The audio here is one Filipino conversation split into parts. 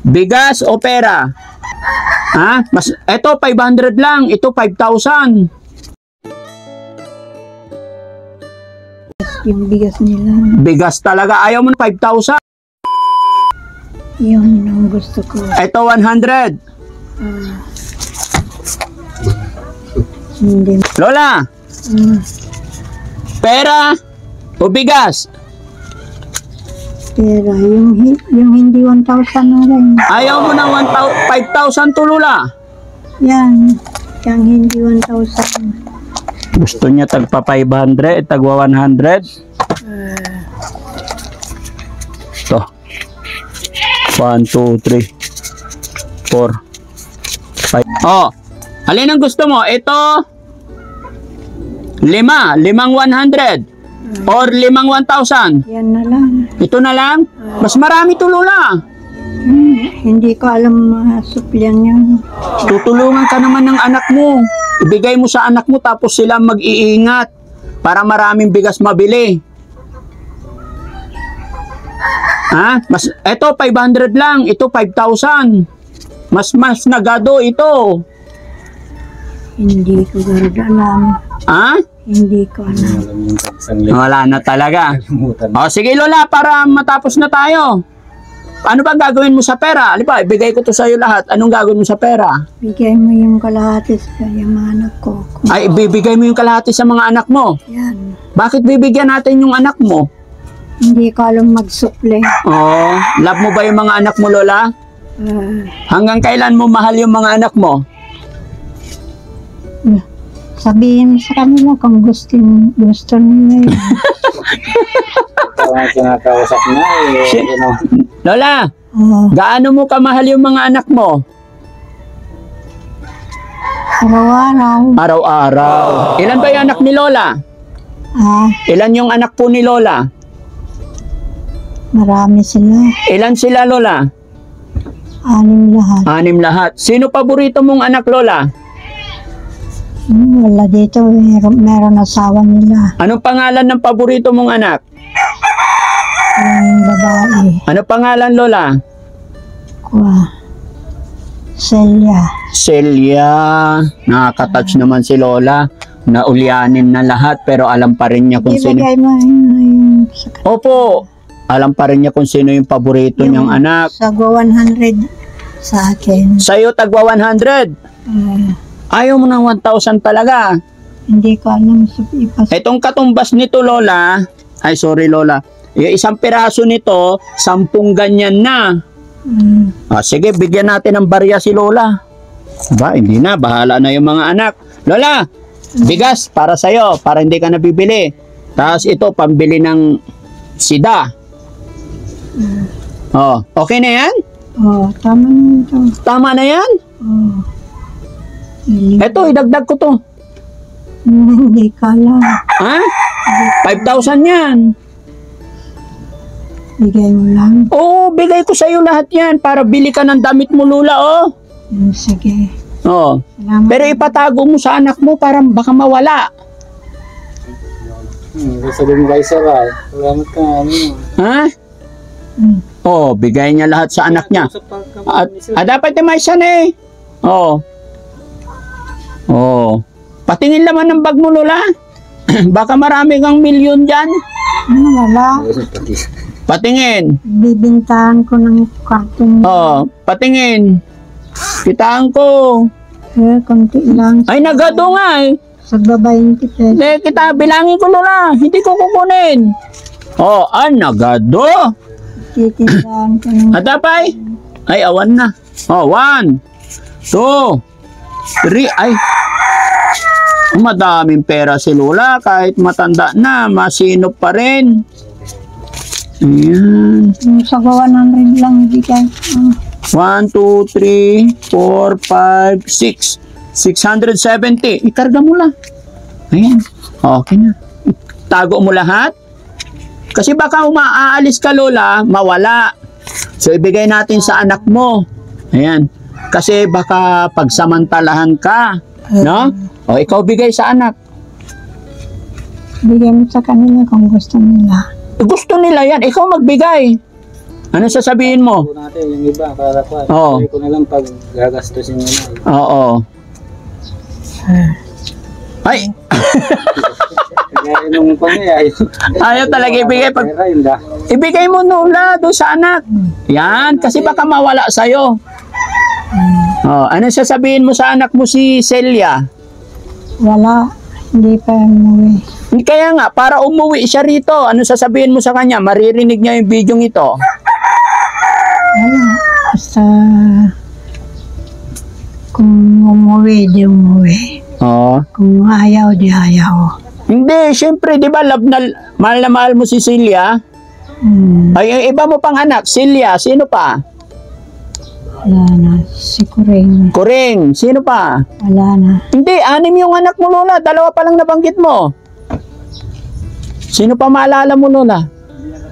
Bigas o pera? Ha? Ito 500 lang, ito 5,000. Yung bigas nila. Bigas talaga, ayaw mo na 5,000. Yun ang gusto ko. Ito 100. Hindi. Lola, pera o bigas? Pero yung hindi 1,000 na rin. Ayaw mo ng 5,000 to, Lola. Yan. Yung hindi 1,000. Gusto niya tagpa 500, tagwa 100. Ito. 1, 2, 3, 4, 5. Oh, alin ang gusto mo? Ito, 5 100. Or 5 1,000. Yan na lang. Ito na lang? Mas marami to, Lola. Hindi ko alam supplian yan. Tutulungan ka naman ng anak mo. Ibigay mo sa anak mo tapos sila mag-iingat para maraming bigas mabili. Ha? Ito 500 lang, ito 5,000. Mas nagado ito. Hindi ko alam. Ha? Hindi ko alam. Wala na talaga. O sige, Lola, para matapos na tayo. Ano ba gagawin mo sa pera? Aliba, ibigay ko to sa iyo lahat. Anong gagawin mo sa pera? Bigay mo yung kalahati sa mga anak ko. Ay, bibigay mo yung kalahati sa mga anak mo. Yan. Bakit bibigyan natin yung anak mo? Hindi ko alam mag-suple. Oh, love mo ba yung mga anak mo, Lola? Hanggang kailan mo mahal yung mga anak mo? Sabihin mo sa kanila kung gusto nila yun. Kinakausap na Lola, gaano mo kamahal yung mga anak mo? Araw-araw. Araw-araw. Ilan ba yung anak ni Lola? Ilan yung anak po ni Lola? Marami sila. Ilan sila, Lola? 6 lahat. 6 lahat. Sino paborito mong anak, Lola? Wala dito. Meron asawa nila. Anong pangalan ng paborito mong anak? Yung babae. Ano pangalan, Lola? Celia. Celia. Nakaka-touch naman si Lola. Naulyanin na lahat pero alam pa rin niya kung sino. Ibigay mo yung sa kanila. Opo. Alam pa rin niya kung sino yung paborito niyang anak. Sagwa 100 sa akin. Sa'yo, tagwa 100. Ayaw mo ng 1,000 talaga. Hindi ko alam. Itong katumbas nito, Lola. Ay, sorry, Lola. Yung isang piraso nito, 10 ganyan na. Sige, bigyan natin ng barya si Lola. Ba, hindi na. Bahala na yung mga anak. Lola, bigas para sa'yo, para hindi ka nabibili. Tapos ito, pambili ng sida. Okay na yan? Tama na ito. Tama na yan? Ito, idagdag ko to. Hindi ka lang. Ha? 5,000 yan. Bigay mo lang. Oo, bigay ko sa'yo lahat yan para bili ka ng damit mo, Lola, Sige. Salamat. Pero ipatago mo sa anak mo para baka mawala. Gusto din ba isa ba? Salamat ka Ha? Bigay niya lahat sa anak niya. Dapat may isa na eh. Patingin naman ng bag mo, Lola. Baka marami kang milyon dyan. Wala. Patingin. Bibintahan ko ng karton. Patingin. Kitaan ko. Konti lang. Ay, nagado nga eh. Sa 20 pesos. Kita, bilangin ko, Lola. Hindi ko kukunin. Nagado. Titindahan ko ng... Adapay? Ay, awan na. 1, 2, 3. Ay. Madaming pera si Lola. Kahit matanda na, masinop pa rin. Ayan. Yung sagwa 100 lang ibigay. 1, 2, 3, 4, 5, 6. 670. Ikarga mo lang. Ayan. Okay na. Tago mo lahat. Kasi baka umaalis ka, Lola, mawala. So, ibigay natin sa anak mo. Ayan. Kasi baka pagsamantalahan ka. No? Ikaw bigay sa anak. Bigay mo sa kanila kung gusto nila. Gusto nila yan. Ikaw magbigay. Ano sasabihin mo? po natin yung iba para po. Oo. Sabi ko na lang pag gagastusin nyo na. Oo. Ay, Kaya nung pangyayayo. ayaw talaga ibigay pag... Pera yun da. Ibigay mo Lola doon sa anak. Yan, kasi baka mawala sa'yo. Oh, ano sasabihin mo sa anak mo si Celia? Wala. Hindi pa umuwi. Kaya nga, para umuwi siya rito, ano sasabihin mo sa kanya? Maririnig niya yung video ito. Wala. Basta kung umuwi, di umuwi. Oh. Kung ayaw, di ayaw. Hindi, syempre, di ba, mahal na mahal mo si Celia? Ay, yung iba mo pang anak, Celia, sino pa? Wala na. Si Kuring. Kuring, sino pa? Wala na. Hindi, 6 yung anak mo, Lola. 2 pa lang nabanggit mo. Sino pa maalala mo, Lola?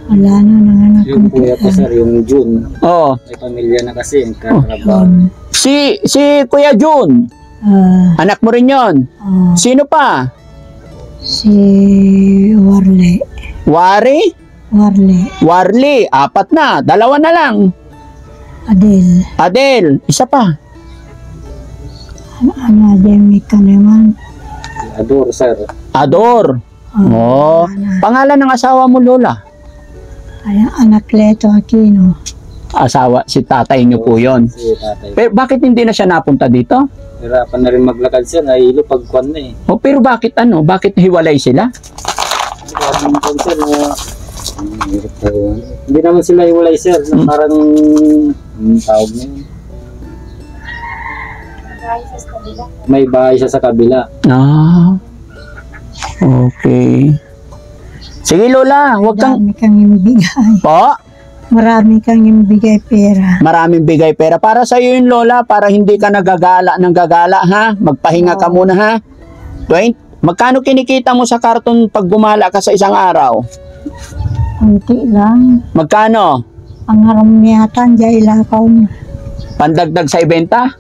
Wala na. Nanganak Yung kuya ko sir, yung June. Oo. May pamilya na kasi. Katrabaho. Si Kuya Jun, anak mo rin yon. Sino pa? Si Warle. Warley, 4 na. 2 na lang. Adel, isa pa. Ademic ka naman. Ador sir. Ador. Oh. Pangalan ng asawa mo, Lola? Ay, anak Leto Aquino. Asawa, si tatay niyo po yon. Si tatay. Pero bakit hindi na siya napunta dito? Hirapan na rin maglakad sir. Nahilo pagkuhan na eh. Oh, pero bakit Bakit hiwalay sila? Hirapan po sir. Hirap na yun. Hindi naman sila iwalay sir. Parang tawag na yun. May bahay siya sa kabila. Ah. Okay. Sige, Lola, wag kang... Marami kang ibigay. Po? Marami kang ibigay pera. Maraming bigay pera. Para sa iyo yun, Lola, para hindi ka nagagala, ha? Magpahinga ka muna, ha? 20, magkano kinikita mo sa karton pag gumala ka sa isang araw? Kunti lang. Magkano? Ang harumiyatan, dyan ilakaw na. Pandagdag sa ibenta?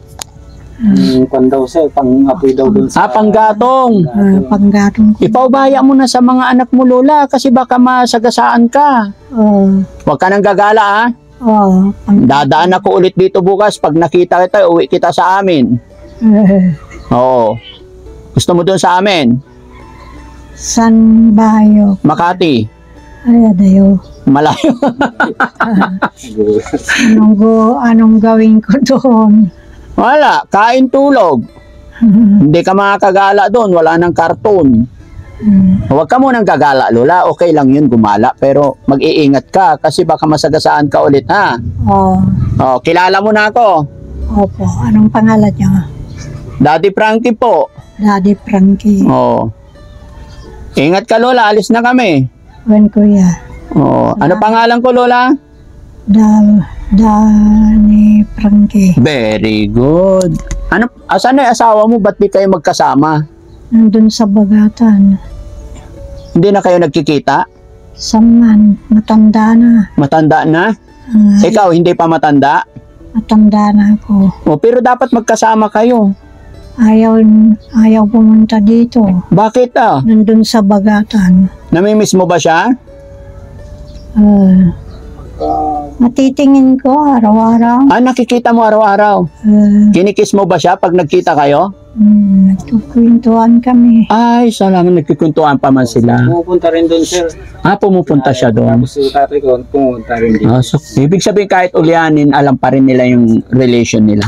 Yung kwan daw sir. Pang-apoy daw dun sa... Panggatong. Panggatong ko. Ipaubaya mo na sa mga anak mo, Lola, kasi baka masagasaan ka. Huwag ka nang gagala, ha? Dadaan ako ulit dito bukas. Pag nakita kita, uwi kita sa amin. Oo. Gusto mo doon sa amin? San Bayo. Makati. Ay, adayo. Malayo. Anong gawin ko doon? Wala. Kain tulog. Hindi ka makakagala doon. Wala nang karton. Huwag ka munang gagala, Lola. Okay lang yun, gumala. Pero mag-iingat ka kasi baka masagasaan ka ulit, ha? Oh, kilala mo na ako. Opo. Anong pangalan niya? Daddy Frankie po. Daddy Frankie. Oh. Ingat ka, Lola. Alis na kami. Wen kuya. Oh. Ano pangalan ko, Lola? Danny Frankie. Very good. Asan na yung asawa mo? Ba't di kayo magkasama? Nandun sa Bagatan. Hindi na kayo nagkikita? Saman. Matanda na. Matanda na? Ikaw, hindi pa matanda? Matanda na ako. Oh, pero dapat magkasama kayo. Ayaw pumunta dito. Bakit Nandun sa Bagatan. Namimiss mo ba siya? Matitingin ko araw-araw. Nakikita mo araw-araw. Kinikiss mo ba siya pag nagkita kayo? Nagkukwentuhan kami. Ay, salamat. Nagkikuntuan pa man sila. Pumupunta rin doon sir. Pumupunta siya doon. Tapos yung tatay ko, pumunta rin dito. So, ibig sabihin kahit ulianin, alam pa rin nila yung relation nila.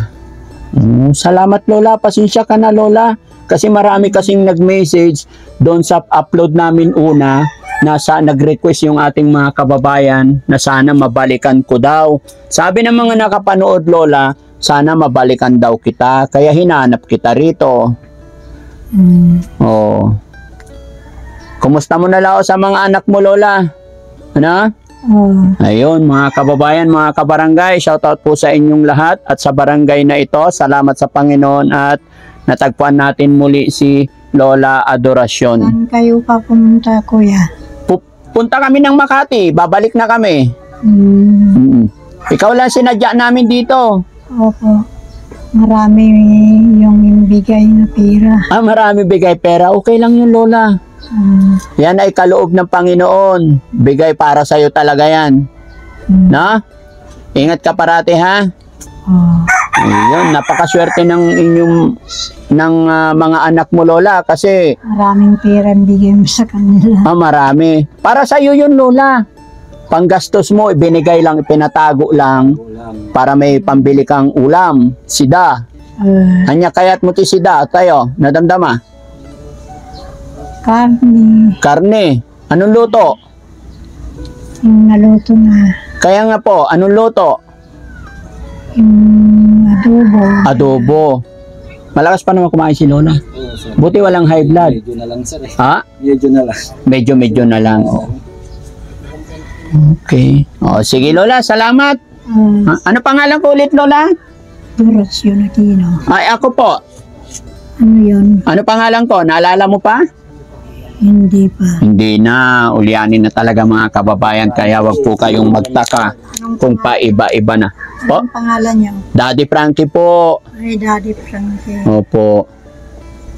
Salamat, Lola. Pasensya ka na, Lola. Kasi marami kasing nag-message doon sa upload namin una na nag-request yung ating mga kababayan na sana mabalikan ko daw. Sabi ng mga nakapanood, Lola, sana mabalikan daw kita. Kaya hinanap kita rito. Oh. Kumusta mo na lao sa mga anak mo, Lola? Ano? Ayun, mga kababayan, mga kabarangay, shoutout po sa inyong lahat at sa barangay na ito. Salamat sa Panginoon at natagpuan natin muli si Lola Adoracion. Saan kayo pa pumunta, kuya? Punta kami ng Makati, babalik na kami. Ikaw lang sinadya namin dito. Opo. Marami yung bigay na pera. Marami bigay pera. Okay lang yun, Lola. Yan ay kaloob ng Panginoon. Bigay para sa'yo talaga yan. Na? Ingat ka parati, ha? Ayun, napakaswerte ng inyong mga anak mo, Lola, kasi Maraming pera ang bigay mo sa kanila. marami. Para sa iyo yun, Lola. Panggastos mo, ibinigay lang, ipinatago lang Ulam. para may pambili kang ulam, sida. Anya kayat mo ti sida, tayo, nadamdama. Karne, Karne, anong luto? yung naluto na, Kaya nga po, anong luto? yung adobo. Adobo. Malakas pa naman kumain si Lola. Oo, sir. Buti walang high blood. Medyo na lang, sir. Ha? Medyo na lang. Medyo na lang. Oh. Okay. Oh, sige Lola, salamat. Ano pangalan ko ulit, Lola? Dorothy Aquino. Ay, ako po. Ano yun? Ano pangalan ko? Naalala mo pa? Hindi pa. Hindi na. Ulyanin na talaga mga kababayan. Kaya wag po kayong magtaka kung paiba-iba na. Po? Anong pangalan niyo? Daddy Frankie po. Ay, Daddy Frankie. Opo.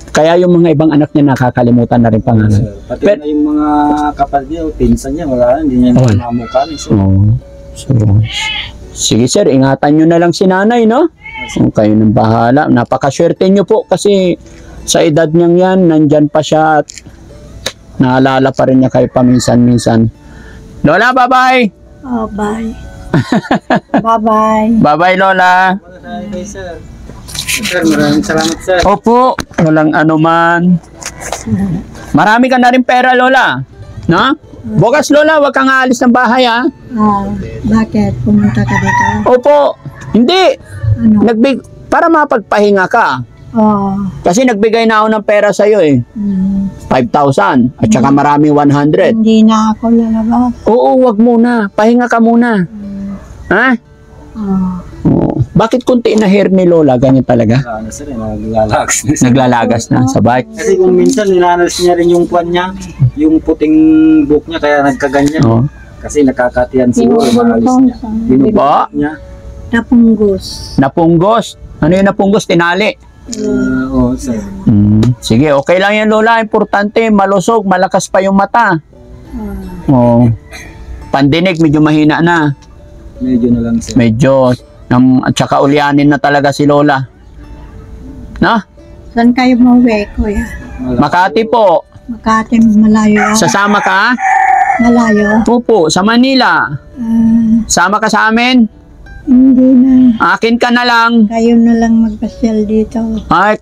Kaya yung mga ibang anak niya nakakalimutan na rin pangalan. Sir. Pati Pero- na yung mga kapatid niya, pinsan niya, wala, hindi niya Wala. namamukha. Sir. Oo. So, sige sir, ingatan nyo na lang si nanay, no? Kung kayo nang bahala. Napakaswerte nyo po kasi sa edad niyang yan, nandyan pa siya at naalala pa rin niya kayo paminsan-minsan. Lola, bye-bye! Oh, bye. Bye-bye. Bye-bye, Lola! Sir. Sir, maraming salamat, sir. Opo, walang anuman. Marami ka na rin pera, Lola. No? Bukas, Lola, wag kang aalis ng bahay, ha? Bakit? Pumunta ka dito? Opo, hindi. Ano? Para mapagpahinga ka. Oh, Kasi nagbigay na ako ng pera sa'yo eh. 5,000 at saka marami 100. hindi na ako lalabas. Oo, wag muna. Pahinga ka muna. Ha? Oh, Oo. Bakit kunti na hair ni Lola? Ganyan talaga? Ano, sir, naglalagas na, sir. Naglalagas na sa bike. Kasi kung minsan ninanas niya rin yung puwan niya, yung puting buhok niya, kaya nagkaganyan. Oo. Kasi nakakatiyan siguro, naalis niya. Binubulok Po? niya. napunggos. Napunggos. Ano yung napunggos? Tinali. Oo, sir. Sige, okay lang yan Lola. Importante, malusog, malakas pa yung mata. Oo. Pandinig, medyo mahina na. Medyo na lang, sir. Medyo, at saka ulyanin na talaga si Lola. No? Saan kayo mauwi, kuya? Makati po. Makati, malayo. Sasama ka? Malayo. Opo, sa Manila. Sama ka sa amin? Hindi na. Akin ka na lang. Kayo na lang magpasyal dito. Ay,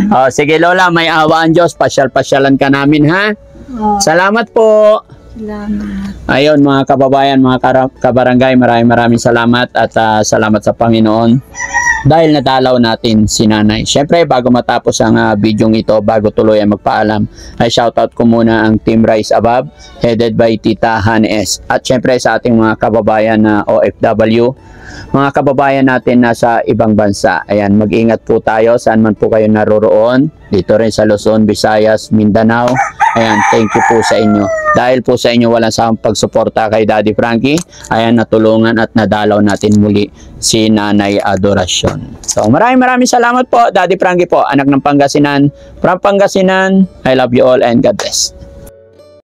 oh, sige Lola, may awa ang Diyos. Pasyal-pasyalan ka namin, ha? Oh, Salamat po. salamat. Ayun, mga kababayan, mga kabarangay, maraming salamat at salamat sa Panginoon dahil nadalaw natin si nanay. Siyempre, bago matapos ang bidyong ito, bago tuloy ang magpaalam, ay shoutout ko muna ang Team Rise Above, headed by Tita Hanes. At siyempre sa ating mga kababayan na OFW, mga kababayan natin nasa ibang bansa. Ayan, mag-ingat po tayo saan man po kayo naroroon. Dito rin sa Luzon, Visayas, Mindanao. Ayan, thank you po sa inyo. Dahil po sa inyo walang sawang pagsuporta kay Daddy Frankie, ayan, natulungan at nadalaw natin muli si Nanay Adoracion. So maraming salamat po Daddy Frankie po, anak ng Pangasinan, from Pangasinan. I love you all and God bless.